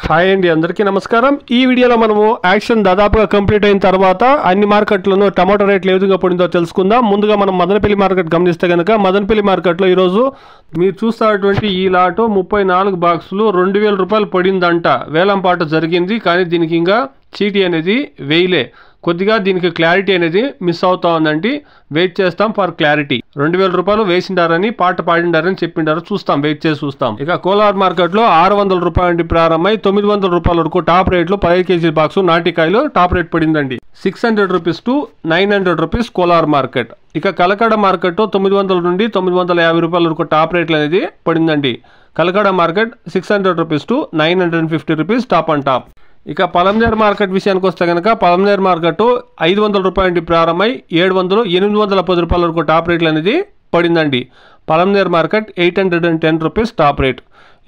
Hi అండి, అందరికీ నమస్కారం. ఈ వీడియోలో మనము యాక్షన్ దాదాపుగా కంప్లీట్ అయిన తర్వాత అన్ని మార్కెట్లను టమాటో రేట్లు ఏ విధంగా పడిందో తెలుసుకుందాం. ముందుగా మనం మదనపల్లి మార్కెట్ గమనిస్తే కనుక మదనపల్లి మార్కెట్లో ఈరోజు మీరు చూస్తున్నటువంటి ఈ లాటు 34 బాక్సులు 2000 రూపాయలు పడిందంట. వేలంపాట జరిగింది, కానీ దీనికి ఇంకా చీటీ అనేది వేయలే. కొద్దిగా దీనికి క్లారిటీ అనేది మిస్ అవుతా ఉందండి. వెయిట్ చేస్తాం ఫర్ క్లారిటీ. 2000 రూపాయలు వేసిండారని పాట పాడిండారని చెప్పిండారు. చూస్తాం, వెయిట్ చేసి చూస్తాం. ఇక కోలార్ మార్కెట్లో 600 రూపాయల నుండి ప్రారంభమై 900 రూపాయల వరకు టాప్ రేట్లు 15 కేజీ బాక్సు నాటికాయలు టాప్ రేట్ పడిందండి. 600 rupees to 900 rupees Kolar market. ఇక కలకడ మార్కెట్ 900 నుండి 950 రూపాయల వరకు టాప్ రేట్లు అనేది పడిందండి. Kalakada market 600 rupees to 950 rupees top and top. ఇక పలంనేర్ మార్కెట్ విషయానికి వస్తే కనుక పలంనేర్ మార్కెట్ 500 రూపాయల నుండి ప్రారంభమై 810 రూపాయల వరకు టాప్ రేట్లు అనేది పడిందండి. Palamaner market 810 rupees top rate.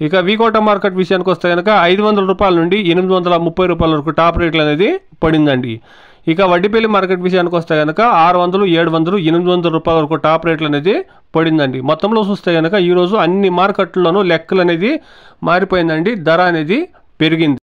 ఇక వికోట మార్కెట్ విషయానికి వస్తే కనుక 500 రూపాయల నుండి 830 రూపాయల వరకు టాప్ రేట్లు అనేది పడిందండి. ఇక వడ్డిపల్లి మార్కెట్ విషయానికి వస్తే కనుక 600, 700, 800 రూపాయల వరకు టాప్ రేట్లు అనేది పడిందండి. మొత్తంలో చూస్తే కనుక ఈరోజు అన్ని మార్కెట్లలోనూ లెక్కలు అనేది మారిపోయిందండి. ధర అనేది పెరిగింది.